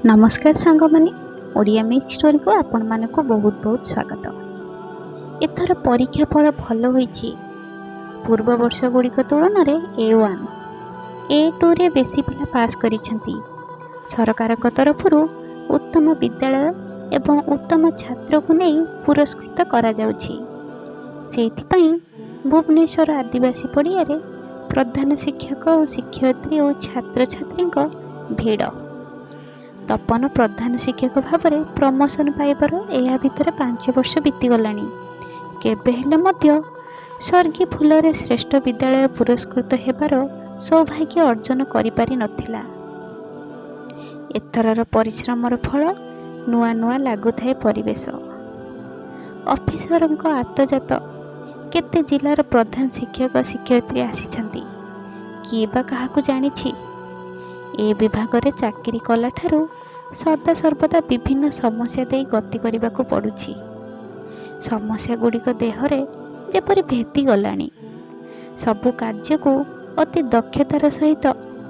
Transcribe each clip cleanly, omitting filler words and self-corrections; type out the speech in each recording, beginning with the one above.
नमस्कार सांगमाने Odia mix story को आपण मानक बहुत बहुत स्वागत। एथर परीक्षा फल भल होईछि। पूर्व वर्ष गुड़िक तुलन में A1 A2 रे बेसी पिला पास करिसेंती। सरकार तरफ उत्तम विद्यालय एवं उत्तम छात्र को नहीं पुरस्कृत करा जाउछि। सेथिपई भुवनेश्वर आदिवासी पड़िया रे प्रधान शिक्षक और शिक्षयित्री और छात्र छात्री भिड़। तपन प्रधान शिक्षक भाव में प्रमोशन पाइबार यह भितर 5 वर्ष बीतीगलानी। केबे हेले मध्य स्वर्गीय फूलरे श्रेष्ठ विद्यालय पुरस्कृत हेबार सौभाग्य अर्जन करि पारि नथिला। एथरर परिश्रमर फल नुआ नुआ लागुथाए। परिवेश ऑफिसरक आत्मजात केते जिलार प्रधान शिक्षक शिक्षयित्री आसीछंती। किए बा काहाकू जानिछि। ए विभाग रे चाकरी कला ठारू सदा सर्वदा विभिन्न समस्या दे गति करने को पड़ुछि। समस्या गुड़िक देहरे जेपरि भेदी गलानी। सबु कार्य को अति दक्षतार सहित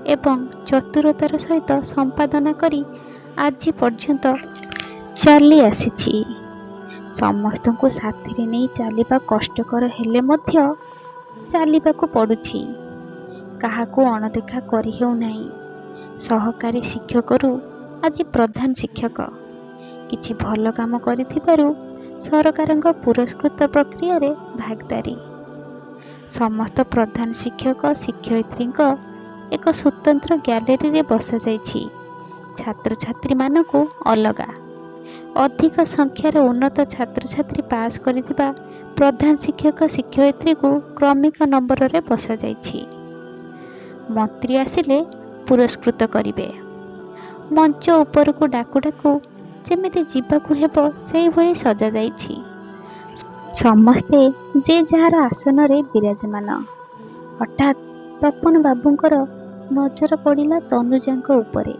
एवं चतुरतार सहित संपादन करी आज पर्यंत चली आसीछि। समस्त को साथी नहीं चलवा कष्टकर हेले मध्य चलवा को पड़ुछि। काहाकू अणदेखा करि हेउ नाही। सहकारी शिक्षकरू आज प्रधान शिक्षक किछि भल काम करिथिबारु सरकारक पुरस्कृत प्रक्रिया रे भागदारी। समस्त प्रधान शिक्षक शिक्षयित्री एक स्वतंत्र गैलरी रे बसा जाइछि। छात्र छात्री मानकु अलगा अधिक संख्यार उन्नत छात्र छात्री पास करिथिबा प्रधान शिक्षक शिक्षयित्री को क्रमिक नंबर रे बसा जाइछि। मंत्री आसिले पुरस्कृत करिवे। मंच ऊपर को डाकू डाकू जेमिति जीवाकू हेबो सेही भली सजा जाइछि। समस्ते जे जार आसन रे विराजमान। हठात तपन बाबूंकर नजर पड़िला तनुजांक उपरे।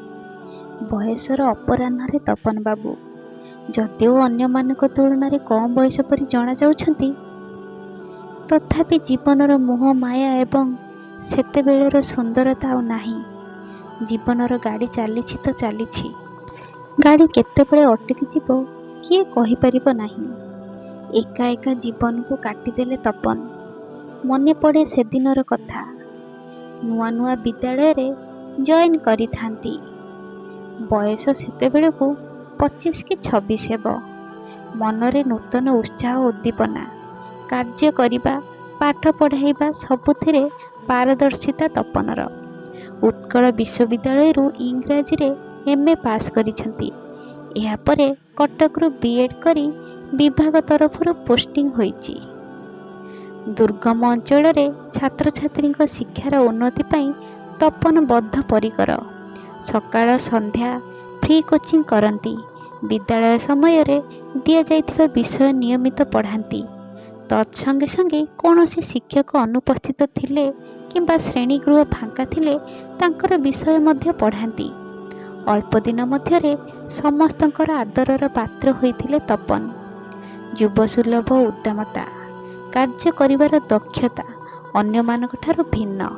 बयसर अपराह्न रे तपन बाबू जदिओ अन्य मानक तुलन रे कम बयस परि जणा जाउछंती, तथापि जीवनर मोह माया एवं सेते बेलर सुंदरता आ नाही। जीवनर गाड़ी चली तो चली गाड़ी केतेबेले अटकी जीव किए कहि परिबो नाही। एका एका जीवन को काटिदेले तपन। मने पड़े से दिनर कथा। नुआ नुआ विद्यालय रे जॉइन करी थांती। बयस सेते बेले को 25 कि 26 हेबो। मनरे नूतन उत्साह उद्दीपना। कार्य करिबा पाठ पढ़ाइबा सबुथिरे पारदर्शिता तपनर। उत्कल विश्वविद्यालय इंग्राजी रे MA पास करिछंती। एहा परे कटक रु BEd करी विभाग तरफ पोस्टिंग होईची। दुर्गम अंचल रे छात्र छात्री शिक्षार उन्नति पाई तपन बद्ध परिकर। सकाळ संध्या फ्री कोचिंग करंती। विद्यालय समय रे दिया जाइथिबा विषय नियमित पढ़ांती। तत्संगे संगे कौनसी शिक्षक अनुपस्थित थिले किंबा श्रेणीगृह फांका थिले तांकर विषय मध्य पढ़ांती। अल्प दिन मध्यरे समस्तंकर आदरर पात्र होइथिले तपन। युवसुलभ उद्दामता, कार्य करिवार दक्षता अन्य मानक ठारू भिन्न।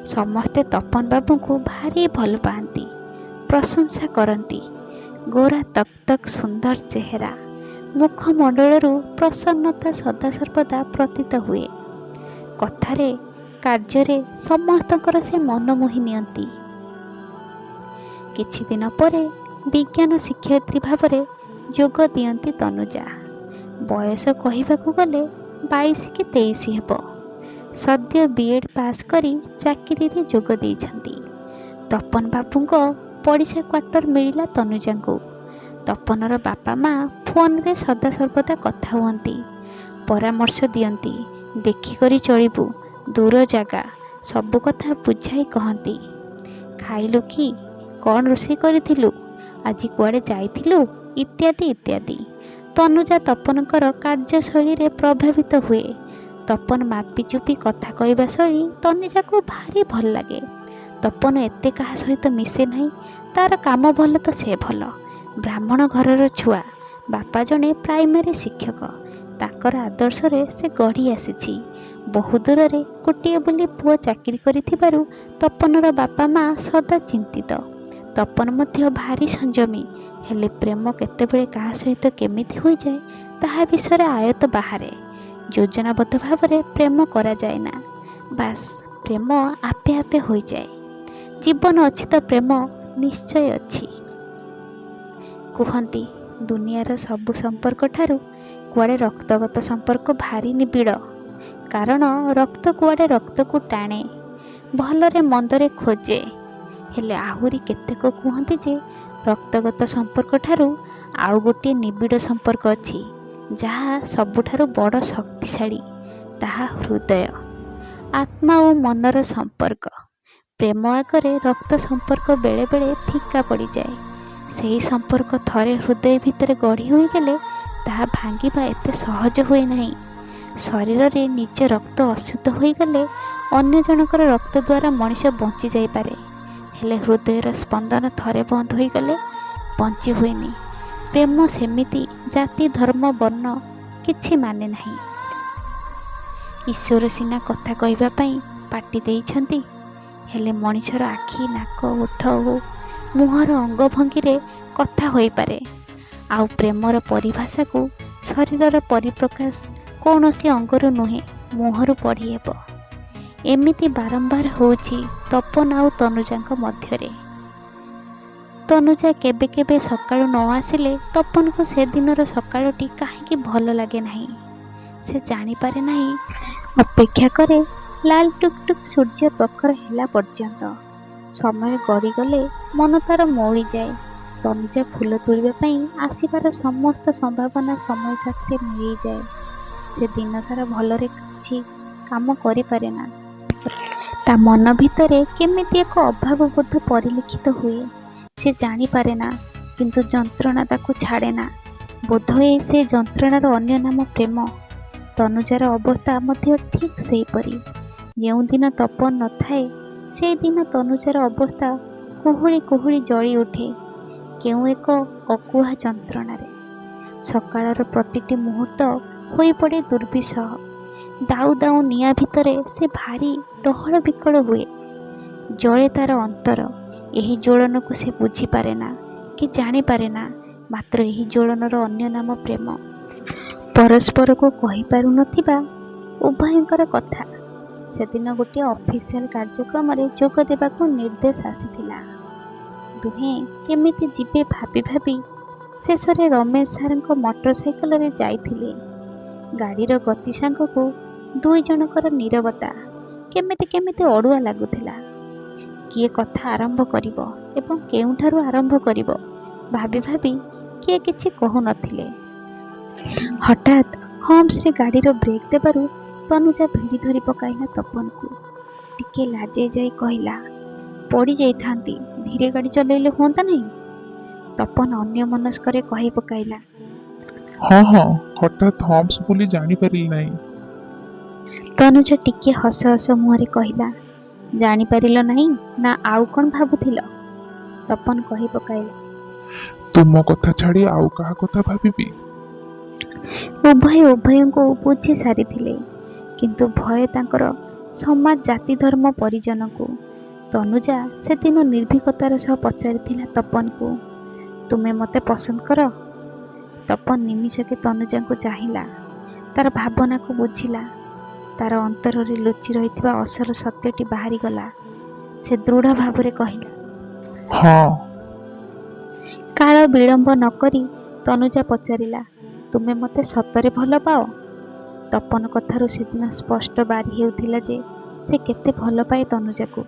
समस्ते तपन बाबू को भारी भल पाती, प्रशंसा करती। गोरा तक तक सुंदर चेहरा, मुखमंडलरू प्रसन्नता सदा सर्वदा प्रतीत हुए। कथारे कार्य समस्तकर से मन मोहि नियंती। किछि दिन परे विज्ञान शिक्षयित्री भाव में जोग दियंती तनुजा। बयस कहिबाकू गले 22 कि 23 हेबो। सद्य BEd पास करी चाकरी रे जोग देइछंती। तपन बाबूंको पड़िशा क्वार्टर मिलिला तनुजांको। तपनर बापा माँ फोन रे सदा सर्वदा कथा हुअंती, परामर्श दियंती। देखिकरी चलिबू, दूर जगह सबु कथा बुझाई कहती। खाइलु कि, कौन रोषे करिथिलु, आज कुआडे जाइथिलु, इत्यादि इत्यादि। तनुजा तपनकर कार्यशैली रे प्रभावित हुए। तपन मापी चुपी कथा कहवा शैली तनुजा को भारी भल लगे। तपन एते कहा सहित मिसे नहीं। तार काम भल तो से भल। ब्राह्मण घरर छुआ, बापा जने प्राइमरी शिक्षक। ताकर आदर्श रे से गढ़ी आसीछि। बहु दूर रे गोटे बोली पुओ चाकरी करिथिबारु तपनर बापा माँ सदा चिंतित। ତପନ ମଧ୍ୟ ଭାରି ସଂଯମୀ, ହେଲେ ପ୍ରେମ କେତେବେଳେ କାହା ସହିତ କେମିତି ହୋଇଯାଏ ତାହା ବିଷୟରେ ଆୟତ ବାହାରେ। ଯୋଜନାବଦ୍ଧ ଭାବରେ ପ୍ରେମ କରାଯାଏ ନା, ବାସ୍ ପ୍ରେମ ଆପେ ଆପେ ହୋଇଯାଏ। ଜୀବନ ଅଛି ତ ପ୍ରେମ ନିଶ୍ଚୟ ଅଛି। କୁହନ୍ତି ଦୁନିଆର ସବୁ ସମ୍ପର୍କ ଠାରୁ କୁଆଡ଼େ ରକ୍ତଗତ ସମ୍ପର୍କ ଭାରି ନିବିଡ଼, କାରଣ ରକ୍ତ କୁଆଡ଼େ ରକ୍ତକୁ ଟାଣେ, ଭଲରେ ମନ୍ଦରେ ଖୋଜେ। ହେଲେ ଆହୁରି କେତେକ କୁହନ୍ତି ଯେ ରକ୍ତଗତ ସମ୍ପର୍କ ଠାରୁ ଆଉ ଗୋଟିଏ ନିବିଡ଼ ସମ୍ପର୍କ ଅଛି, ଯାହା ସବୁଠାରୁ ବଡ଼ ଶକ୍ତିଶାଳୀ, ତାହା ହୃଦୟ, ଆତ୍ମା ଓ ମନର ସମ୍ପର୍କ। ପ୍ରେମ ଆଗରେ ରକ୍ତ ସମ୍ପର୍କ ବେଳେବେଳେ ଫିକା ପଡ଼ିଯାଏ। ସେହି ସମ୍ପର୍କ ଥରେ ହୃଦୟ ଭିତରେ ଗଢ଼ି ହୋଇଗଲେ ତାହା ଭାଙ୍ଗିବା ଏତେ ସହଜ ହୁଏ ନାହିଁ। ଶରୀରରେ ନିଜ ରକ୍ତ ଅଶୁଦ୍ଧ ହୋଇଗଲେ ଅନ୍ୟ ଜଣଙ୍କର ରକ୍ତ ଦ୍ୱାରା ମଣିଷ ବଞ୍ଚି ଯାଇପାରେ, ହେଲେ ହୃଦୟର ସ୍ପନ୍ଦନ ଥରେ ବନ୍ଦ ହୋଇଗଲେ ବଞ୍ଚି ହୁଏନି। ପ୍ରେମ ସେମିତି ଜାତି ଧର୍ମ ବର୍ଣ୍ଣ କିଛି ମାନେ ନାହିଁ। ଈଶ୍ୱର ସିନା କଥା କହିବା ପାଇଁ ପାଟି ଦେଇଛନ୍ତି, ହେଲେ ମଣିଷର ଆଖି ନାକ ଓଠ ଓ ମୁହଁର ଅଙ୍ଗଭଙ୍ଗୀରେ କଥା ହୋଇପାରେ। ଆଉ ପ୍ରେମର ପରିଭାଷାକୁ ଶରୀରର ପରିପ୍ରକାଶ କୌଣସି ଅଙ୍ଗରୁ ନୁହେଁ ମୁହଁରୁ ପଢ଼ି ହେବ। ଏମିତି ବାରମ୍ବାର ହେଉଛି ତପନ ଆଉ ତନୁଜାଙ୍କ ମଧ୍ୟରେ। ତନୁଜା କେବେ କେବେ ସକାଳୁ ନ ଆସିଲେ ତପନକୁ ସେଦିନର ସକାଳଟି କାହିଁକି ଭଲ ଲାଗେ ନାହିଁ। ସେ ଜାଣିପାରେ ନାହିଁ। ଅପେକ୍ଷା କରେ ଲାଲ ଟୁକ୍ ଟୁକ୍ ସୂର୍ଯ୍ୟ ପ୍ରଖର ହେଲା ପର୍ଯ୍ୟନ୍ତ। ସମୟ ଗଡ଼ିଗଲେ ମନ ତାର ମଉଳିଯାଏ। ତନୁଜା ଫୁଲ ତୋଳିବା ପାଇଁ ଆସିବାର ସମସ୍ତ ସମ୍ଭାବନା ସମୟ ସାଥିରେ ମିଳିଯାଏ। ସେ ଦିନସାରା ଭଲରେ କିଛି କାମ କରିପାରେ ନା। ତା ମନ ଭିତରେ କେମିତି ଏକ ଅଭାବ ବୋଧ ପରିଲକ୍ଷିତ ହୁଏ। ସେ ଜାଣିପାରେ ନା, କିନ୍ତୁ ଯନ୍ତ୍ରଣା ତାକୁ ଛାଡ଼େ ନା। ବୋଧହୁଏ ସେ ଯନ୍ତ୍ରଣାର ଅନ୍ୟ ନାମ ପ୍ରେମ। ତନୁଜାର ଅବସ୍ଥା ମଧ୍ୟ ଠିକ୍ ସେହିପରି। ଯେଉଁଦିନ ତପନ ନଥାଏ ସେଦିନ ତନୁଜାର ଅବସ୍ଥା କୁହୁଳି କୁହୁଳି ଜଳି ଉଠେ କେଉଁ ଏକ ଅକୁହା ଯନ୍ତ୍ରଣାରେ। ସକାଳର ପ୍ରତିଟି ମୁହୂର୍ତ୍ତ ହୋଇପଡ଼େ ଦୁର୍ବିସହ। ଦାଉ ଦାଉ ନିଆଁ ଭିତରେ ସେ ଭାରି ଡହଳ ବିକଳ ହୁଏ। ଜଳେ ତାର ଅନ୍ତର। ଏହି ଜ୍ୱଳନକୁ ସେ ବୁଝିପାରେ ନା କି ଜାଣିପାରେ ନା, ମାତ୍ର ଏହି ଜ୍ୱଳନର ଅନ୍ୟ ନାମ ପ୍ରେମ। ପରସ୍ପରକୁ କହିପାରୁନଥିବା ଉଭୟଙ୍କର କଥା। ସେଦିନ ଗୋଟିଏ ଅଫିସିଆଲ କାର୍ଯ୍ୟକ୍ରମରେ ଯୋଗ ଦେବାକୁ ନିର୍ଦ୍ଦେଶ ଆସିଥିଲା। ଦୁହେଁ କେମିତି ଯିବେ ଭାବି ଭାବି ଶେଷରେ ରମେଶ ସାର୍ଙ୍କ ମୋଟର ସାଇକେଲରେ ଯାଇଥିଲେ। ଗାଡ଼ିର ଗତି ସାଙ୍ଗକୁ ଦୁଇ ଜଣଙ୍କର ନୀରବତା କେମିତି କେମିତି ଅଡ଼ୁଆ ଲାଗୁଥିଲା। କିଏ କଥା ଆରମ୍ଭ କରିବ ଏବଂ କେଉଁଠାରୁ ଆରମ୍ଭ କରିବ ଭାବି ଭାବି କିଏ କିଛି କହୁନଥିଲେ। ହଠାତ୍ ହମ୍ପସରେ ଗାଡ଼ିର ବ୍ରେକ୍ ଦେବାରୁ ତନୁଜା ଭିଡ଼ି ଧରି ପକାଇଲା ତପନକୁ। ଟିକେ ଲାଜେଇ ଯାଇ କହିଲା, ପଡ଼ି ଯାଇଥାନ୍ତି, ଧୀରେ ଗାଡ଼ି ଚଲେଇଲେ ହୁଅନ୍ତା ନାହିଁ? ତପନ ଅନ୍ୟମନସ୍କରେ କହି ପକାଇଲା, ହଁ ହଁ, ହଠାତ୍ ହମ୍ପସ ବୋଲି ଜାଣିପାରିଲି ନାହିଁ। ତନୁଜା ଟିକେ ହସ ହସ ମୁହଁରେ କହିଲା, ଜାଣିପାରିଲ ନାହିଁ ନା ଆଉ କ'ଣ ଭାବୁଥିଲ? ତପନ କହି ପକାଇଲା, ତୁମ କଥା ଛାଡ଼ି ଆଉ କାହା କଥା ଭାବିବି? ଉଭୟ ଉଭୟଙ୍କୁ ବୁଝି ସାରିଥିଲେ, କିନ୍ତୁ ଭୟ ତାଙ୍କର ସମାଜ ଜାତି ଧର୍ମ ପରିଜନକୁ। ତନୁଜା ସେଦିନ ନିର୍ଭୀକତାର ସହ ପଚାରିଥିଲା ତପନକୁ, ତୁମେ ମୋତେ ପସନ୍ଦ କର? ତପନ ନିମିଷକେ ତନୁଜାଙ୍କୁ ଚାହିଁଲା। ତାର ଭାବନାକୁ ବୁଝିଲା। ତାର ଅନ୍ତରରେ ଲୁଚି ରହିଥିବା ଅସଲ ସତ୍ୟଟି ବାହାରିଗଲା। ସେ ଦୃଢ଼ ଭାବରେ କହିଲା, ହଁ। କାଳ ବିଳମ୍ବ ନ କରି ତନୁଜା ପଚାରିଲା, ତୁମେ ମୋତେ ସତରେ ଭଲ ପାଅ? ତପନ କଥାରୁ ସେଦିନ ସ୍ପଷ୍ଟ ବାରି ହେଉଥିଲା ଯେ ସେ କେତେ ଭଲ ପାଏ ତନୁଜାକୁ।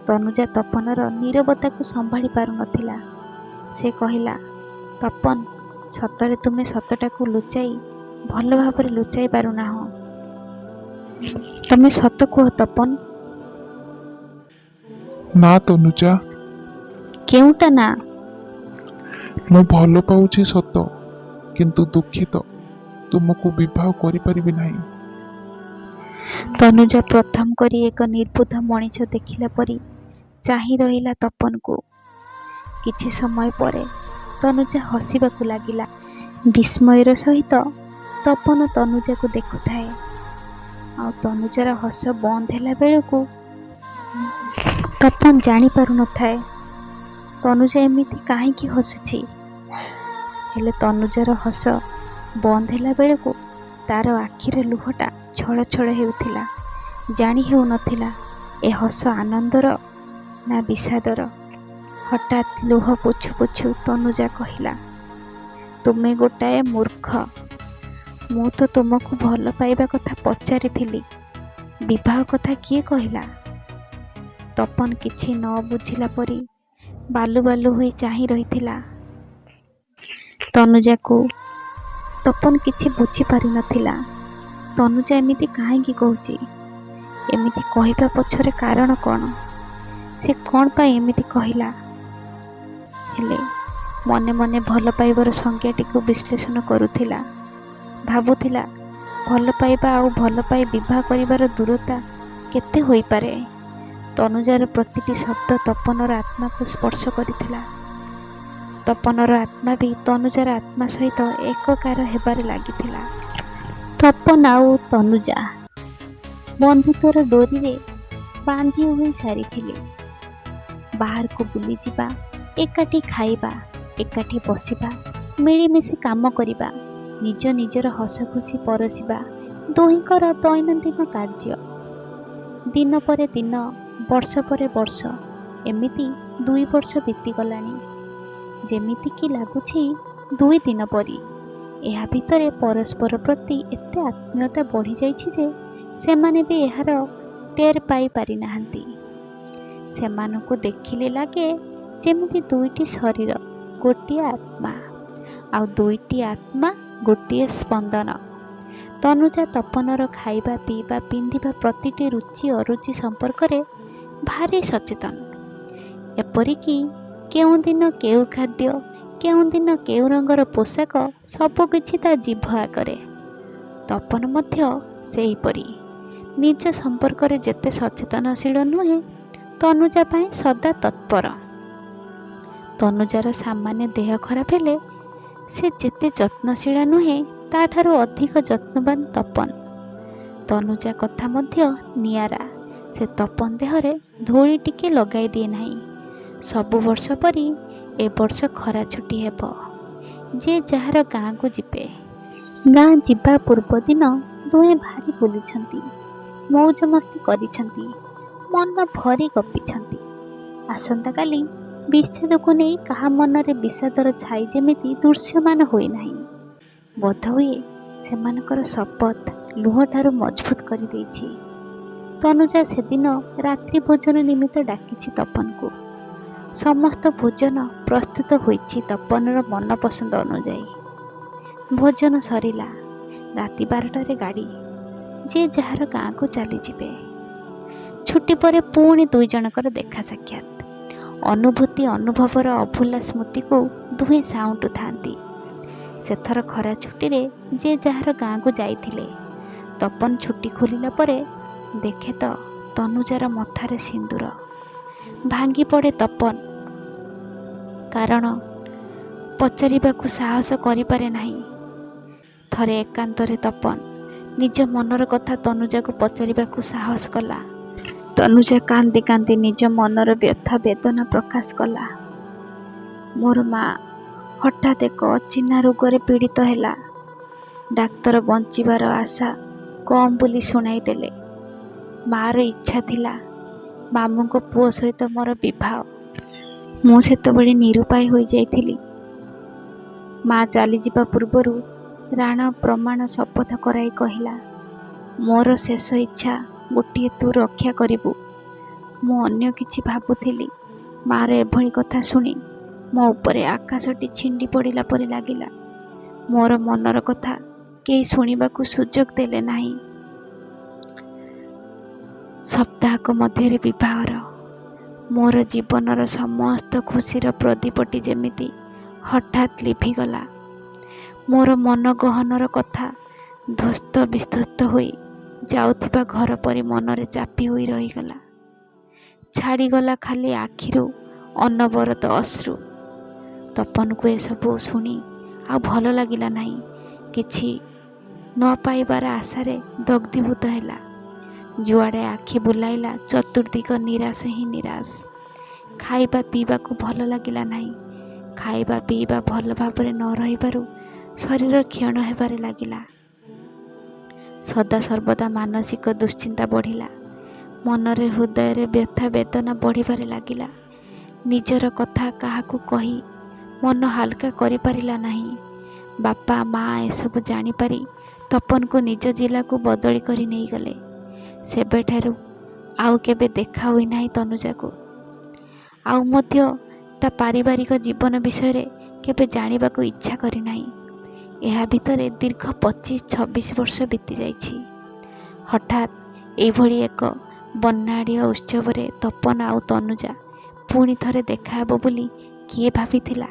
ତନୁଜା ତପନର ନୀରବତାକୁ ସମ୍ଭାଳି ପାରୁନଥିଲା। ସେ କହିଲା, ତପନ, ସତରେ ତୁମେ ସତଟାକୁ ଲୁଚାଇ ଭଲ ଭାବରେ ଲୁଚାଇ ପାରୁନାହଁ। ତମେ ସତ କୁହ ତପନ। ନା ତନୁଜା। କେଉଁଟା ନା? ମୁଁ ଭଲ ପାଉଛି ସତ, କିନ୍ତୁ ଦୁଃଖିତ ତୁମକୁ ବିବାହ କରିପାରିବି ନାହିଁ। ତନୁଜା ପ୍ରଥମ କରି ଏକ ନିର୍ବୋଧ ମଣିଷ ଦେଖିଲା ପରି ଚାହିଁ ରହିଲା ତପନକୁ। କିଛି ସମୟ ପରେ ତନୁଜା ହସିବାକୁ ଲାଗିଲା। ବିସ୍ମୟର ସହିତ ତପନ ତନୁଜାକୁ ଦେଖୁଥାଏ। ଆଉ ତନୁଜାର ହସ ବନ୍ଦ ହେଲା ବେଳକୁ ତପନ ଜାଣିପାରୁନଥାଏ ତନୁଜା ଏମିତି କାହିଁକି ହସୁଛି? ହେଲେ ତନୁଜାର ହସ ବନ୍ଦ ହେଲା ବେଳକୁ ତାର ଆଖିରେ ଲୁହଟା ଛଳ ଛଳ ହେଉଥିଲା। ଜାଣି ହେଉନଥିଲା ଏ ହସ ଆନନ୍ଦର ନା ବିଷାଦର। ହଠାତ୍ ଲୁହ ପୋଛୁ ପୋଛୁ ତନୁଜା କହିଲା, ତୁମେ ଗୋଟାଏ ମୂର୍ଖ। ମୁଁ ତ ତୁମକୁ ଭଲ ପାଇବା କଥା ପଚାରିଥିଲି, ବିବାହ କଥା କିଏ କହିଲା? ତପନ କିଛି ନ ବୁଝିଲା ପରି ବାଲୁ ବାଲୁ ହୋଇ ଚାହିଁ ରହିଥିଲା ତନୁଜାକୁ। ତପନ କିଛି ବୁଝିପାରିନଥିଲା ତନୁଜା ଏମିତି କାହିଁକି କହୁଛି। ଏମିତି କହିବା ପଛରେ କାରଣ କ'ଣ? ସେ କ'ଣ ପାଇଁ ଏମିତି କହିଲା? ହେଲେ ମନେ ମନେ ଭଲ ପାଇବାର ସଂଜ୍ଞାଟିକୁ ବିଶ୍ଳେଷଣ କରୁଥିଲା। ଭାବୁଥିଲା ଭଲ ପାଇବା ଆଉ ଭଲ ପାଇ ବିବାହ କରିବାର ଦୂରତା କେତେ ହୋଇପାରେ। ତନୁଜାର ପ୍ରତିଟି ଶବ୍ଦ ତପନର ଆତ୍ମାକୁ ସ୍ପର୍ଶ କରିଥିଲା। ତପନର ଆତ୍ମା ବି ତନୁଜାର ଆତ୍ମା ସହିତ ଏକକାର ହେବାରେ ଲାଗିଥିଲା। ତପନ ଆଉ ତନୁଜା ବନ୍ଧୁତ୍ୱର ଡୋରିରେ ବାନ୍ଧି ହୋଇ ସାରିଥିଲେ। ବାହାରକୁ ବୁଲିଯିବା, ଏକାଠି ଖାଇବା, ଏକାଠି ବସିବା, ମିଳିମିଶି କାମ କରିବା, ନିଜ ନିଜର ହସ ଖୁସି ପରସିବା ଦୁହିଁଙ୍କର ଦୈନନ୍ଦିନ କାର୍ଯ୍ୟ। ଦିନ ପରେ ଦିନ, ବର୍ଷ ପରେ ବର୍ଷ, ଏମିତି 2 ବର୍ଷ ବିତିଗଲାଣି। ଯେମିତିକି ଲାଗୁଛି 2 ଦିନ ପରି। ଏହା ଭିତରେ ପରସ୍ପର ପ୍ରତି ଏତେ ଆତ୍ମୀୟତା ବଢ଼ିଯାଇଛି ଯେ ସେମାନେ ବି ଏହାର ଟେର ପାଇ ପାରିନାହାନ୍ତି। ସେମାନଙ୍କୁ ଦେଖିଲେ ଲାଗେ ଯେମିତି 2ଟି ଶରୀର, ଗୋଟିଏ ଆତ୍ମା, ଆଉ 2ଟି ଆତ୍ମା ଗୋଟିଏ ସ୍ପନ୍ଦନ। ତନୁଜା ତପନର ଖାଇବା ପିଇବା ପିନ୍ଧିବା ପ୍ରତିଟି ରୁଚି ଅରୁଚି ସମ୍ପର୍କରେ ଭାରି ସଚେତନ। ଏପରିକି କେଉଁଦିନ କେଉଁ ଖାଦ୍ୟ, କେଉଁଦିନ କେଉଁ ରଙ୍ଗର ପୋଷାକ ସବୁକିଛି ତା ଜିଭ ଆଗରେ। ତପନ ମଧ୍ୟ ସେହିପରି ନିଜ ସମ୍ପର୍କରେ ଯେତେ ସଚେତନଶୀଳ ନୁହେଁ, ତନୁଜା ପାଇଁ ସଦା ତତ୍ପର। ତନୁଜାର ସାମାନ୍ୟ ଦେହ ଖରାପ ହେଲେ ସେ ଯେତେ ଯତ୍ନଶୀଳ ନୁହେଁ, ତାଠାରୁ ଅଧିକ ଯତ୍ନବାନ ତପନ। ତନୁଜା କଥା ମଧ୍ୟ ନିଆରା। ସେ ତପନ ଦେହରେ ଧୂଳି ଟିକେ ଲଗାଇ ଦିଏ ନାହିଁ। ସବୁ ବର୍ଷ ପରି ଏ ବର୍ଷ ଖରା ଛୁଟି ହେବ। ଯେ ଯାହାର ଗାଁକୁ ଯିବେ। ଗାଁ ଯିବା ପୂର୍ବ ଦିନ ଦୁହେଁ ଭାରି ବୁଲିଛନ୍ତି, ମଉଜ ମସ୍ତି କରିଛନ୍ତି, ମନ ଭରି ଗପିଛନ୍ତି। ଆସନ୍ତାକାଲି ବିଚ୍ଛେଦକୁ ନେଇ କାହା ମନରେ ବିଷାଦର ଛାଇ ଯେମିତି ଦୃଶ୍ୟମାନ ହୋଇନାହିଁ। ବୋଧହୁଏ ସେମାନଙ୍କର ଶପଥ ଲୁହଠାରୁ ମଜବୁତ କରିଦେଇଛି। ତନୁଜା ସେଦିନ ରାତ୍ରି ଭୋଜନ ନିମିତ୍ତ ଡାକିଛି ତପନକୁ। ସମସ୍ତ ଭୋଜନ ପ୍ରସ୍ତୁତ ହୋଇଛି ତପନର ମନପସନ୍ଦ ଅନୁଯାୟୀ। ଭୋଜନ ସରିଲା। ରାତି 12ଟାରେ ଗାଡ଼ି। ଯେ ଯାହାର ଗାଁକୁ ଚାଲିଯିବେ। ଛୁଟି ପରେ ପୁଣି 2 ଜଣଙ୍କର ଦେଖା ସାକ୍ଷାତ। ଅନୁଭୂତି ଅନୁଭବର ଅଭୁଲା ସ୍ମୃତିକୁ ଦୁହେଁ ସାଉଁଟୁଥାନ୍ତି। ସେଥର ଖରା ଛୁଟିରେ ଯେ ଯାହାର ଗାଁକୁ ଯାଇଥିଲେ। ତପନ ଛୁଟି ଖୋଲିଲା ପରେ ଦେଖେ ତ ତନୁଜାର ମଥାରେ ସିନ୍ଦୁର। ଭାଙ୍ଗି ପଡ଼େ ତପନ। କାରଣ ପଚାରିବାକୁ ସାହସ କରିପାରେ ନାହିଁ। ଥରେ ଏକାନ୍ତରେ ତପନ ନିଜ ମନର କଥା ତନୁଜାକୁ ପଚାରିବାକୁ ସାହସ କଲା। ତନୁଜା କାନ୍ଦି କାନ୍ଦି ନିଜ ମନର ବ୍ୟଥା ବେଦନା ପ୍ରକାଶ କଲା। ମୋର ମା ହଠାତ୍ ଏକ ଅଚିହ୍ନା ରୋଗରେ ପୀଡ଼ିତ ହେଲା। ଡାକ୍ତର ବଞ୍ଚିବାର ଆଶା କମ୍ ବୋଲି ଶୁଣାଇ ଦେଲେ। ମାର ଇଚ୍ଛା ଥିଲା ମାମୁଙ୍କ ପୁଅ ସହିତ ମୋର ବିବାହ। ମୁଁ ସେତେବେଳେ ନିରୁପାୟ ହୋଇଯାଇଥିଲି। ମା ଚାଲିଯିବା ପୂର୍ବରୁ ରାଣ ପ୍ରମାଣ ଶପଥ କରାଇ କହିଲା, ମୋର ଶେଷ ଇଚ୍ଛା ଗୋଟିଏ ତୁ ରକ୍ଷା କରିବୁ। ମୁଁ ଅନ୍ୟ କିଛି ଭାବୁଥିଲି। ମାର ଏଭଳି କଥା ଶୁଣି ମୋ ଉପରେ ଆକାଶଟି ଛିଣ୍ଡି ପଡ଼ିଲା ପରି ଲାଗିଲା। ମୋର ମନର କଥା କେହି ଶୁଣିବାକୁ ସୁଯୋଗ ଦେଲେ ନାହିଁ। ସପ୍ତାହକ ମଧ୍ୟରେ ବିବାହର। ମୋର ଜୀବନର ସମସ୍ତ ଖୁସିର ପ୍ରଦୀପଟି ଯେମିତି ହଠାତ୍ ଲିଭିଗଲା। ମୋର ମନ ଗହନର କଥା ଧ୍ୱସ୍ତ ବିଧ୍ୱସ୍ତ ହୋଇ ଯାଉଥିବା ଘର ପରି ମନରେ ଚାପି ହୋଇ ରହିଗଲା। ଛାଡ଼ିଗଲା ଖାଲି ଆଖିରୁ ଅନବରତ ଅଶ୍ରୁ। ତପନକୁ ଏସବୁ ଶୁଣି ଆଉ ଭଲ ଲାଗିଲା ନାହିଁ। କିଛି ନ ପାଇବାର ଆଶାରେ ଦଗ୍ଧୀଭୂତ ହେଲା। ଯୁଆଡ଼େ ଆଖି ବୁଲାଇଲା ଚତୁର୍ଦିଗ ନିରାଶ ହିଁ ନିରାଶ। ଖାଇବା ପିଇବାକୁ ଭଲ ଲାଗିଲା ନାହିଁ। ଖାଇବା ପିଇବା ଭଲ ଭାବରେ ନ ରହିବାରୁ ଶରୀର କ୍ଷୀଣ ହେବାରେ ଲାଗିଲା। ସଦାସର୍ବଦା ମାନସିକ ଦୁଶ୍ଚିନ୍ତା ବଢ଼ିଲା। ମନରେ ହୃଦୟରେ ବ୍ୟଥା ବେଦନା ବଢ଼ିବାରେ ଲାଗିଲା। ନିଜର କଥା କାହାକୁ କହି ମନ ହାଲକା କରିପାରିଲା ନାହିଁ। ବାପା ମା ଏସବୁ ଜାଣିପାରି ତପନକୁ ନିଜ ଜିଲ୍ଲାକୁ ବଦଳି କରି ନେଇଗଲେ। ସେବେଠାରୁ ଆଉ କେବେ ଦେଖା ହୋଇନାହିଁ ତନୁଜାକୁ। ଆଉ ମଧ୍ୟ ତା ପାରିବାରିକ ଜୀବନ ବିଷୟରେ କେବେ ଜାଣିବାକୁ ଇଚ୍ଛା କରିନାହିଁ। ଏହା ଭିତରେ ଦୀର୍ଘ 25-26 ବର୍ଷ ବିତି ଯାଇଛି। ହଠାତ୍ ଏଇଭଳି ଏକ ବର୍ଣ୍ଣାଢ୍ୟ ଉତ୍ସବରେ ତପନ ଆଉ ତନୁଜା ପୁଣି ଥରେ ଦେଖାହେବ ବୋଲି କିଏ ଭାବିଥିଲା?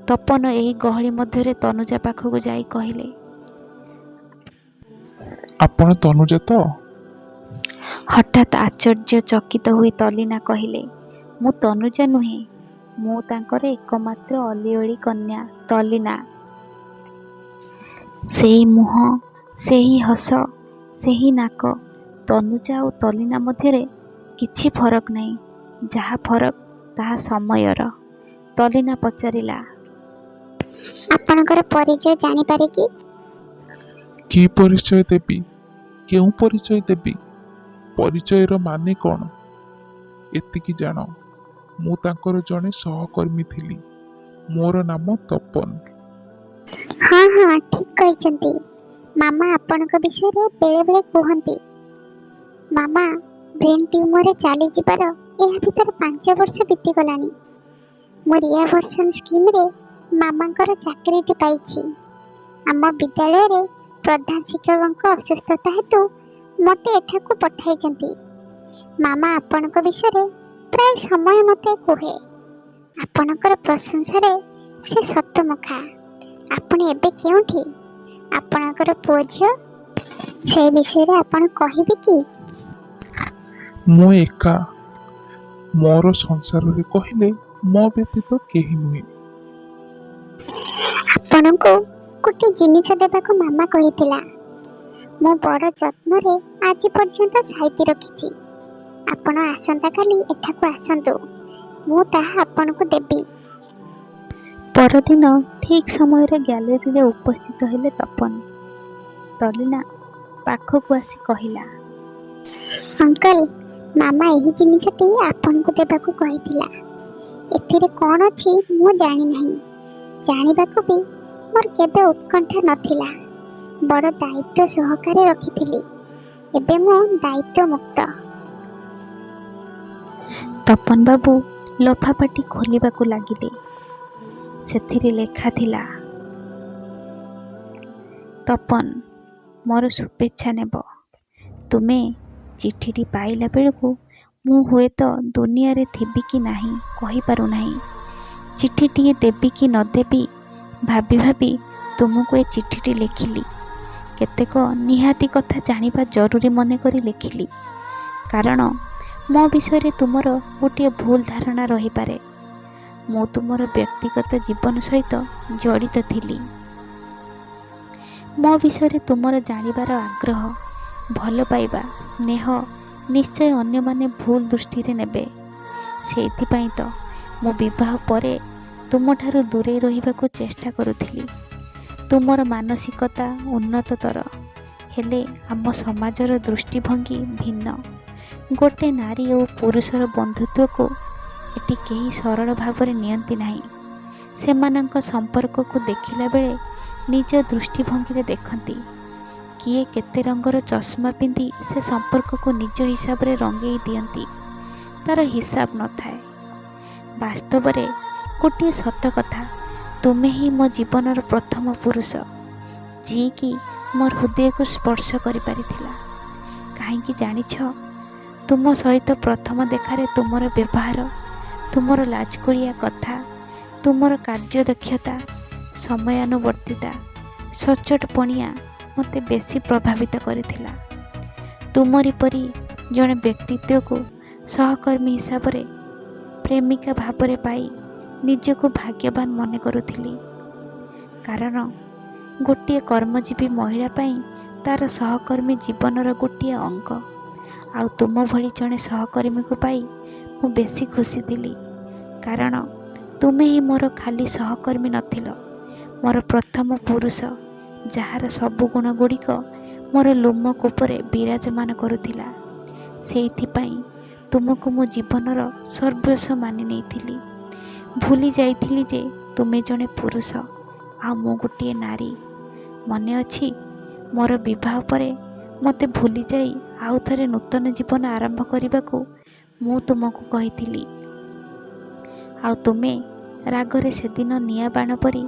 ତପନ ଏହି ଗହଳି ମଧ୍ୟରେ ତନୁଜା ପାଖକୁ ଯାଇ କହିଲେ, ଆପଣ ତନୁଜା ତ? ହଠାତ୍ ଆଶ୍ଚର୍ଯ୍ୟଚକିତ ହୋଇ ତଲିନା କହିଲେ, ମୁଁ ତନୁଜା ନୁହେଁ, ମୁଁ ତାଙ୍କର ଏକମାତ୍ର ଅଲିଅଳି କନ୍ୟା ତଲିନା। ସେହି ମୁହଁ, ସେହି ହସ, ସେହି ନାକ। ତନୁଜା ଆଉ ତଲିନା ମଧ୍ୟରେ କିଛି ଫରକ ନାହିଁ। ଯାହା ଫରକ ତାହା ସମୟର। ତଲିନା ପଚାରିଲା, ଆପଣଙ୍କର ପରିଚୟ ଜାଣିପାରେ କି? କି ପରିଚୟ ଦେବି? କେଉଁ ପରିଚୟ ଦେବି? ପରିଚୟର ମାନେ କ'ଣ? ଏତିକି ଜାଣ, ମୁଁ ତାଙ୍କର ଜଣେ ସହକର୍ମୀ ଥିଲି। ମୋର ନାମ ତପନ। ହଁ ହଁ, ଠିକ୍ କହିଛନ୍ତି। ମାମା ଆପଣଙ୍କ ବିଷୟରେ ବେଳେ ବେଳେ କୁହନ୍ତି। ମାମା ବ୍ରେନ୍ ଟ୍ୟୁମରରେ ଚାଲିଯିବାର ଏହା ଭିତରେ 5 ବର୍ଷ ବିତିଗଲାଣି। ମୁଁ ରିଆଭର୍ସନ୍ ସ୍କିମ୍ରେ ମାମାଙ୍କର ଚାକିରିଟି ପାଇଛି। ଆମ ବିଦ୍ୟାଳୟରେ ପ୍ରଧାନ ଶିକ୍ଷକଙ୍କ ଅସୁସ୍ଥତା ହେତୁ ମୋତେ ଏଠାକୁ ପଠାଇଛନ୍ତି। ମାମା ଆପଣଙ୍କ ବିଷୟରେ ପ୍ରାୟ ସମୟ ମୋତେ କୁହେ। ଆପଣଙ୍କର ପ୍ରଶଂସାରେ ସେ ସତମୁଖା। ଆପଣ ଏବେ କେଉଁଠି? ଆପଣଙ୍କର ପୁଅ ଝିଅ? ସେ ବିଷୟରେ ଆପଣ କହିବେ କି? ମୁଁ ଏକା। ମୋର ସଂସାରରେ କହିଲେ ମୋ ବ୍ୟତୀତ କେହି ନୁହେଁ। ଆପଣଙ୍କୁ ଗୋଟେ ଜିନିଷ ଦେବାକୁ ମାମା କହିଥିଲା। ମୁଁ ବଡ଼ ଯତ୍ନରେ ଆଜି ପର୍ଯ୍ୟନ୍ତ ସାଇତି ରଖିଛି। ଆପଣ ଆସନ୍ତାକାଲି ଏଠାକୁ ଆସନ୍ତୁ, ମୁଁ ତାହା ଆପଣଙ୍କୁ ଦେବି। ପରଦିନ ଠିକ୍ ସମୟରେ ଗ୍ୟାଲେରୀରେ ଉପସ୍ଥିତ ହେଲେ ତପନ। ତଲିନା ପାଖକୁ ଆସି କହିଲା, ଅଙ୍କଲ, ମାମା ଏହି ଜିନିଷଟି ଆପଣଙ୍କୁ ଦେବାକୁ କହିଥିଲା। ଏଥିରେ କ'ଣ ଅଛି ମୁଁ ଜାଣିନାହିଁ। ଜାଣିବାକୁ ବି ମୋର କେବେ ଉତ୍କଣ୍ଠା ନଥିଲା। ବଡ଼ ଦାୟିତ୍ୱ ସହକାରେ ରଖିଥିଲି। ଏବେ ମୁଁ ଦାୟିତ୍ୱ ମୁକ୍ତ। ତପନ ବାବୁ ଲଫାପାଟି ଖୋଲିବାକୁ ଲାଗିଲେ। ସେଥିରେ ଲେଖା ଥିଲା, ତପନ, ମୋର ଶୁଭେଚ୍ଛା ନେବ। ତୁମେ ଚିଠିଟି ପାଇଲା ବେଳକୁ ମୁଁ ହୁଏତ ଦୁନିଆରେ ଥିବି କି ନାହିଁ କହିପାରୁନାହିଁ। ଚିଠିଟିଏ ଦେବି କି ନ ଦେବି ଭାବି ଭାବି ତୁମକୁ ଏ ଚିଠିଟି ଲେଖିଲି। କେତେକ ନିହାତି କଥା ଜାଣିବା ଜରୁରୀ ମନେକରି ଲେଖିଲି। କାରଣ ମୋ ବିଷୟରେ ତୁମର ଗୋଟିଏ ଭୁଲ ଧାରଣା ରହିପାରେ। ମୁଁ ତୁମର ବ୍ୟକ୍ତିଗତ ଜୀବନ ସହିତ ଜଡ଼ିତ ଥିଲି। ମୋ ବିଷୟରେ ତୁମର ଜାଣିବାର ଆଗ୍ରହ, ଭଲ ପାଇବା, ସ୍ନେହ ନିଶ୍ଚୟ ଅନ୍ୟମାନେ ଭୁଲ ଦୃଷ୍ଟିରେ ନେବେ। ସେଇଥିପାଇଁ ତ ମୁଁ ବିବାହ ପରେ ତୁମଠାରୁ ଦୂରେଇ ରହିବାକୁ ଚେଷ୍ଟା କରୁଥିଲି। ତୁମର ମାନସିକତା ଉନ୍ନତତର, ହେଲେ ଆମ ସମାଜର ଦୃଷ୍ଟିଭଙ୍ଗୀ ଭିନ୍ନ। ଗୋଟେ ନାରୀ ଓ ପୁରୁଷର ବନ୍ଧୁତ୍ୱକୁ ଏଠି କେହି ସରଳ ଭାବରେ ନିଅନ୍ତି ନାହିଁ। ସେମାନଙ୍କ ସମ୍ପର୍କକୁ ଦେଖିଲା ବେଳେ ନିଜ ଦୃଷ୍ଟିଭଙ୍ଗୀରେ ଦେଖନ୍ତି। କିଏ କେତେ ରଙ୍ଗର ଚଷମା ପିନ୍ଧି ସେ ସମ୍ପର୍କକୁ ନିଜ ହିସାବରେ ରଙ୍ଗେଇ ଦିଅନ୍ତି। ତାର ହିସାବ ନଥାଏ। ବାସ୍ତବରେ ଗୋଟିଏ ସତ କଥା, ତୁମେ ହିଁ ମୋ ଜୀବନର ପ୍ରଥମ ପୁରୁଷ, ଯିଏକି ମୋ ହୃଦୟକୁ ସ୍ପର୍ଶ କରିପାରିଥିଲା। କାହିଁକି ଜାଣିଛ? ତୁମ ସହିତ ପ୍ରଥମ ଦେଖାରେ ତୁମର ବ୍ୟବହାର, ତୁମର ଲାଜକୁଳିଆ କଥା, ତୁମର କାର୍ଯ୍ୟଦକ୍ଷତା, ସମୟାନୁବର୍ତ୍ତିତା, ସଚ୍ଚୋଟପଣିଆ ମୋତେ ବେଶୀ ପ୍ରଭାବିତ କରିଥିଲା। ତୁମରି ପରି ଜଣେ ବ୍ୟକ୍ତିତ୍ୱକୁ ସହକର୍ମୀ ହିସାବରେ, ପ୍ରେମିକା ଭାବରେ ପାଇ ନିଜକୁ ଭାଗ୍ୟବାନ ମନେ କରୁଥିଲି। କାରଣ ଗୋଟିଏ କର୍ମଜୀବୀ ମହିଳା ପାଇଁ ତାର ସହକର୍ମୀ ଜୀବନର ଗୋଟିଏ ଅଙ୍ଗ। ଆଉ ତୁମ ଭଳି ଜଣେ ସହକର୍ମୀକୁ ପାଇ ମୁଁ ବେଶୀ ଖୁସି ଥିଲି। କାରଣ ତୁମେ ହିଁ ମୋର ଖାଲି ସହକର୍ମୀ ନଥିଲ, ମୋର ପ୍ରଥମ ପୁରୁଷ, ଯାହାର ସବୁ ଗୁଣ ଗୁଡ଼ିକ ମୋର ଲୋମକୂପରେ ବିରାଜମାନ କରୁଥିଲା। ସେଇଥିପାଇଁ ତୁମକୁ ମୋ ଜୀବନର ସର୍ବସ୍ୱ ମାନି ନେଇଥିଲି। ଭୁଲି ଯାଇଥିଲି ଯେ ତୁମେ ଜଣେ ପୁରୁଷ ଆଉ ମୁଁ ଗୋଟିଏ ନାରୀ। ମନେ ଅଛି, ମୋର ବିବାହ ପରେ ମୋତେ ଭୁଲିଯାଇ ଆଉ ଥରେ ନୂତନ ଜୀବନ ଆରମ୍ଭ କରିବାକୁ ମୁଁ ତୁମକୁ କହିଥିଲି, ଆଉ ତୁମେ ରାଗରେ ସେଦିନ ନିଆଁ ବାଣ ପରି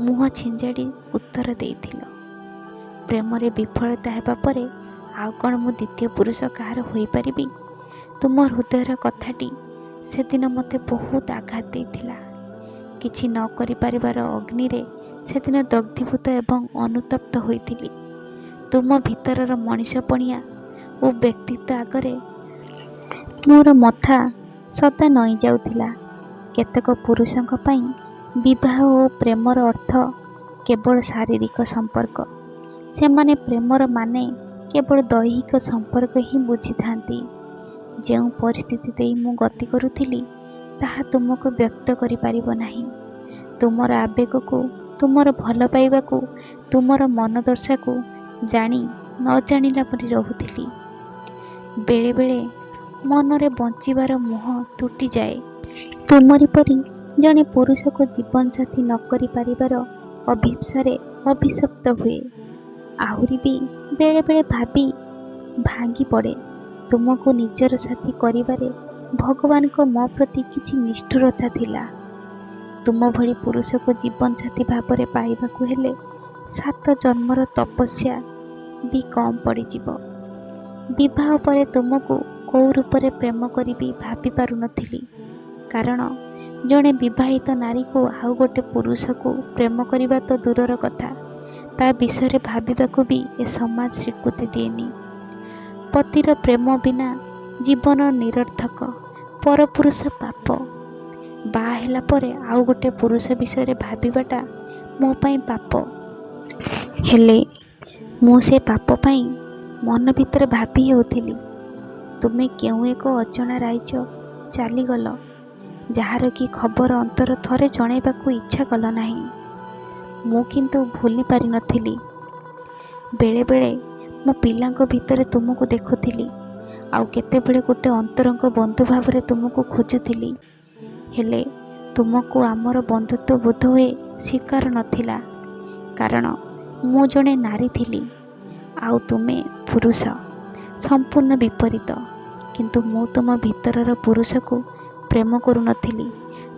ମୁହଁ ଛିଞ୍ଜାଡ଼ି ଉତ୍ତର ଦେଇଥିଲ। ପ୍ରେମରେ ବିଫଳତା ହେବା ପରେ ଆଉ କ'ଣ ମୁଁ ଦ୍ୱିତୀୟ ପୁରୁଷ କାହାର ହୋଇପାରିବି? ତୁମ ହୃଦୟର କଥାଟି ସେଦିନ ମୋତେ ବହୁତ ଆଘାତ ଦେଇଥିଲା। କିଛି ନ କରିପାରିବାର ଅଗ୍ନିରେ ସେଦିନ ଦଗ୍ଧୀଭୂତ ଏବଂ ଅନୁତପ୍ତ ହୋଇଥିଲି। ତୁମ ଭିତରର ମଣିଷପଣିଆ ଓ ବ୍ୟକ୍ତିତ୍ୱ ଆଗରେ ମୋର ମଥା ସଦା ନଇଁ ଯାଉଥିଲା। କେତେକ ପୁରୁଷଙ୍କ ପାଇଁ ବିବାହ ଓ ପ୍ରେମର ଅର୍ଥ କେବଳ ଶାରୀରିକ ସମ୍ପର୍କ। ସେମାନେ ପ୍ରେମର ମାନେ କେବଳ ଦୈହିକ ସମ୍ପର୍କ ହିଁ ବୁଝିଥାନ୍ତି। ଯେଉଁ ପରିସ୍ଥିତି ଦେଇ ମୁଁ ଗତି କରୁଥିଲି ତାହା ତୁମକୁ ବ୍ୟକ୍ତ କରିପାରିବ ନାହିଁ। ତୁମର ଆବେଗକୁ, ତୁମର ଭଲ ପାଇବାକୁ, ତୁମର ମନଦଶାକୁ ଜାଣି ନ ଜାଣିଲା ପରି ରହୁଥିଲି। ବେଳେବେଳେ ମନରେ ବଞ୍ଚିବାର ମୋହ ତୁଟିଯାଏ। ତୁମରି ପରି ଜଣେ ପୁରୁଷକୁ ଜୀବନସାଥୀ ନ କରିପାରିବାର ଅଭିପ୍ସାରେ ଅଭିଶପ୍ତ ହୁଏ। ଆହୁରି ବି ବେଳେବେଳେ ଭାବି ଭାଙ୍ଗି ପଡ଼େ, ତୁମକୁ ନିଜର ସାଥୀ କରିବାରେ ଭଗବାନଙ୍କ ମୋ ପ୍ରତି କିଛି ନିଷ୍ଠୁରତା ଥିଲା। ତୁମ ଭଳି ପୁରୁଷକୁ ଜୀବନସାଥୀ ଭାବରେ ପାଇବାକୁ ହେଲେ 7 ଜନ୍ମର ତପସ୍ୟା ବି କମ୍ ପଡ଼ିଯିବ। ବିବାହ ପରେ ତୁମକୁ କେଉଁ ରୂପରେ ପ୍ରେମ କରିବି ଭାବି ପାରୁନଥିଲି। କାରଣ ଜଣେ ବିବାହିତ ନାରୀକୁ ଆଉ ଗୋଟେ ପୁରୁଷକୁ ପ୍ରେମ କରିବା ତ ଦୂରର କଥା, ତା ବିଷୟରେ ଭାବିବାକୁ ବି ଏ ସମାଜ ସ୍ୱୀକୃତି ଦିଏନି। ପତିର ପ୍ରେମ ବିନା ଜୀବନ ନିରର୍ଥକ, ପରପୁରୁଷ ପାପ। ବାହା ହେଲା ପରେ ଆଉ ଗୋଟେ ପୁରୁଷ ବିଷୟରେ ଭାବିବାଟା ମୋ ପାଇଁ ପାପ। ହେଲେ ମୁଁ ସେ ପାପ ପାଇଁ ମନ ଭିତରେ ଭାବି ହେଉଥିଲି। ତୁମେ କେଉଁ ଏକ ଅଜଣା ରାଇଜ ଚାଲିଗଲ, ଯାହାର କି ଖବର ଅନ୍ତର ଥରେ ଜଣାଇବାକୁ ଇଚ୍ଛା କଲ ନାହିଁ। ମୁଁ କିନ୍ତୁ ଭୁଲି ପାରିନଥିଲି। ବେଳେବେଳେ ମୋ ପିଲାଙ୍କ ଭିତରେ ତୁମକୁ ଦେଖୁଥିଲି, ଆଉ କେତେବେଳେ ଗୋଟେ ଅନ୍ତରଙ୍ଗ ବନ୍ଧୁ ଭାବରେ ତୁମକୁ ଖୋଜୁଥିଲି। ହେଲେ ତୁମକୁ ଆମର ବନ୍ଧୁତ୍ୱ ବୋଧହୁଏ ସ୍ୱୀକାର ନଥିଲା, କାରଣ ମୁଁ ଜଣେ ନାରୀ ଥିଲି ଆଉ ତୁମେ ପୁରୁଷ। ସମ୍ପୂର୍ଣ୍ଣ ବିପରୀତ। କିନ୍ତୁ ମୁଁ ତୁମ ଭିତରର ପୁରୁଷକୁ ପ୍ରେମ କରୁନଥିଲି,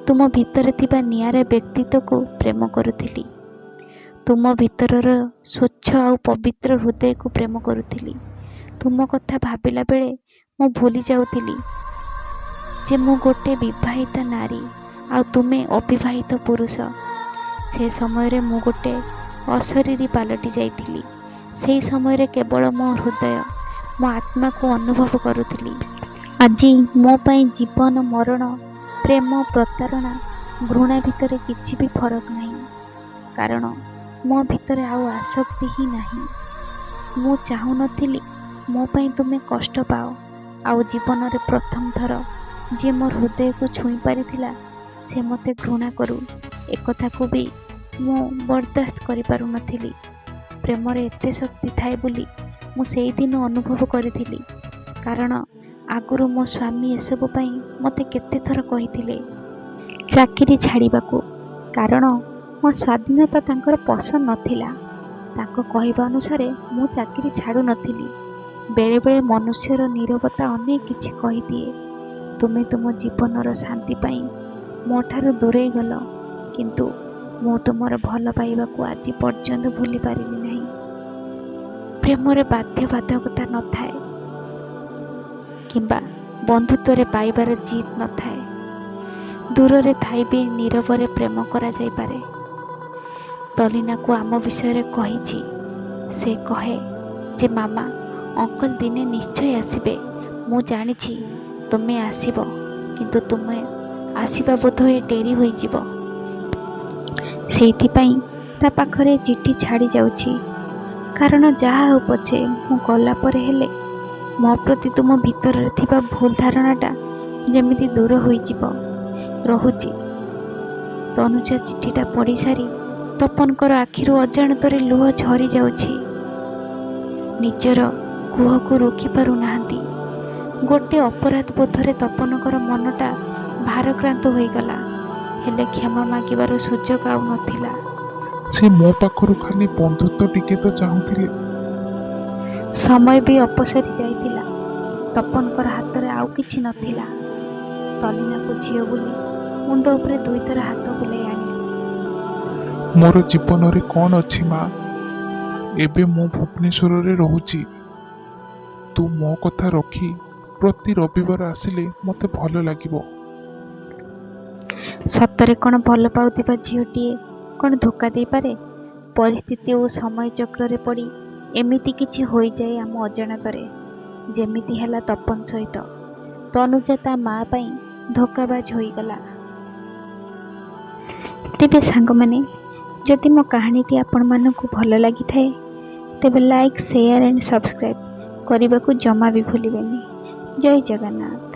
ତୁମ ଭିତରେ ଥିବା ନିଆରା ବ୍ୟକ୍ତିତ୍ୱକୁ ପ୍ରେମ କରୁଥିଲି। ତୁମ ଭିତରର ସ୍ୱଚ୍ଛ ଆଉ ପବିତ୍ର ହୃଦୟକୁ ପ୍ରେମ କରୁଥିଲି। ତୁମ କଥା ଭାବିଲା ବେଳେ ମୁଁ ଭୁଲି ଯାଉଥିଲି ଯେ ମୁଁ ଗୋଟେ ବିବାହିତା ନାରୀ ଆଉ ତୁମେ ଅବିବାହିତ ପୁରୁଷ। ସେ ସମୟରେ ମୁଁ ଗୋଟେ ଅଶରୀରୀ ପାଲଟି ଯାଇଥିଲି। ସେହି ସମୟରେ କେବଳ ମୋ ହୃଦୟ, ମୋ ଆତ୍ମାକୁ ଅନୁଭବ କରୁଥିଲି। ଆଜି ମୋ ପାଇଁ ଜୀବନ ମରଣ, ପ୍ରେମ, ପ୍ରତାରଣା, ଘୃଣା ଭିତରେ କିଛି ବି ଫରକ ନାହିଁ। କାରଣ ମୋ ଭିତରେ ଆଉ ଆସକ୍ତି ହିଁ ନାହିଁ। ମୁଁ ଚାହୁଁନଥିଲି ମୋ ପାଇଁ ତୁମେ କଷ୍ଟ ପାଅ। ଆଉ ଜୀବନରେ ପ୍ରଥମ ଥର ଯିଏ ମୋ ହୃଦୟକୁ ଛୁଇଁ ପାରିଥିଲା ସେ ମୋତେ ଘୃଣା କରୁ, ଏକଥାକୁ ବି ମୁଁ ବରଦାସ୍ତ କରିପାରୁନଥିଲି। ପ୍ରେମରେ ଏତେ ଶକ୍ତି ଥାଏ ବୋଲି ମୁଁ ସେଇଦିନ ଅନୁଭବ କରିଥିଲି। କାରଣ ଆଗରୁ ମୋ ସ୍ୱାମୀ ଏସବୁ ପାଇଁ ମୋତେ କେତେଥର କହିଥିଲେ ଚାକିରି ଛାଡ଼ିବାକୁ। କାରଣ ମୋ ସ୍ୱାଧୀନତା ତାଙ୍କର ପସନ୍ଦ ନଥିଲା। ତାଙ୍କ କହିବା ଅନୁସାରେ ମୁଁ ଚାକିରି ଛାଡ଼ୁନଥିଲି। ବେଳେବେଳେ ମନୁଷ୍ୟର ନୀରବତା ଅନେକ କିଛି କହିଦିଏ। ତୁମେ ତୁମ ଜୀବନର ଶାନ୍ତି ପାଇଁ ମୋ ଠାରୁ ଦୂରେଇ ଗଲ, କିନ୍ତୁ ମୁଁ ତୁମର ଭଲ ପାଇବାକୁ ଆଜି ପର୍ଯ୍ୟନ୍ତ ଭୁଲି ପାରିଲି ନାହିଁ। ପ୍ରେମରେ ବାଧ୍ୟବାଧକତା ନଥାଏ କିମ୍ବା ବନ୍ଧୁତ୍ୱରେ ପାଇବାର ଜିଦ୍ ନଥାଏ। ଦୂରରେ ଥାଇ ବି ନୀରବରେ ପ୍ରେମ କରାଯାଇପାରେ। ତଲିନାକୁ ଆମ ବିଷୟରେ କହିଛି। ସେ କହେ ଯେ ମାମା, ଅଙ୍କଲ ଦିନେ ନିଶ୍ଚୟ ଆସିବେ। ମୁଁ ଜାଣିଛି ତୁମେ ଆସିବ, କିନ୍ତୁ ତୁମେ ଆସିବା ବୋଧହୁଏ ଡେରି ହୋଇଯିବ। ସେଇଥିପାଇଁ ତା ପାଖରେ ଚିଠି ଛାଡ଼ି ଯାଉଛି। କାରଣ ଯାହା ହେଉ ପଛେ ମୁଁ ଗଲା ପରେ ହେଲେ ମୋ ପ୍ରତି ତୁମ ଭିତରରେ ଥିବା ଭୁଲ ଧାରଣାଟା ଯେମିତି ଦୂର ହୋଇଯିବ। ରହୁଛି। ତନୁଜା ଚିଠିଟା ପଢ଼ି ସାରି ତପନଙ୍କର ଆଖିରୁ ଅଜାଣତରେ ଲୁହ ଝରି ଯାଉଛି। ନିଜର କୁହକୁ ରୋକି ପାରୁନାହାନ୍ତି। ଗୋଟେ ଅପରାଧ ବୋଧରେ ତପନଙ୍କର ମନଟା ଭାରକ୍ରାନ୍ତ ହୋଇଗଲା। ହେଲେ କ୍ଷମା ମାଗିବାର ସୁଯୋଗ ଆଉ ନଥିଲା। ସେ ମୋ ପାଖରୁ ଖାଲି ବନ୍ଧୁତ୍ୱ ଟିକେ ତ ଚାହୁଁଥିଲେ। ସମୟ ବି ଅପସରି ଯାଇଥିଲା। ତପନଙ୍କର ହାତରେ ଆଉ କିଛି ନଥିଲା। ତଲିନାକୁ ଝିଅ ବୋଲି ମୁଣ୍ଡ ଉପରେ ଦୁଇଥର ହାତ ବୁଲାଇ ଆଣିଲେ। ମୋର ଜୀବନରେ କ'ଣ ଅଛି ମା? ଏବେ ମୁଁ ଭୁବନେଶ୍ୱରରେ ରହୁଛି। ତୁ ମୋ କଥା ରଖି ପ୍ରତି ରବିବାର ଆସିଲେ ମୋତେ ଭଲ ଲାଗିବ। ସତରେ କ'ଣ ଭଲ ପାଉଥିବା ଝିଅଟିଏ କ'ଣ ଧୋକା ଦେଇପାରେ? ପରିସ୍ଥିତି ଓ ସମୟ ଚକ୍ରରେ ପଡ଼ି ଏମିତି କିଛି ହୋଇଯାଏ ଆମ ଅଜାଣତରେ। ଯେମିତି ହେଲା ତପନ ସହିତ। ତନୁଜା ତା ମା ପାଇଁ ଧୋକାବାଜ ହୋଇଗଲା। ତେବେ ସାଙ୍ଗମାନେ, ଯଦି ମୋ କାହାଣୀଟି ଆପଣମାନଙ୍କୁ ଭଲ ଲାଗିଥାଏ ତେବେ ଲାଇକ୍, ସେୟାର ଆଣ୍ଡ ସବସ୍କ୍ରାଇବ୍ କରିବାକୁ ଜମା ବି ଭୁଲିବେନି। ଜୟ ଜଗନ୍ନାଥ।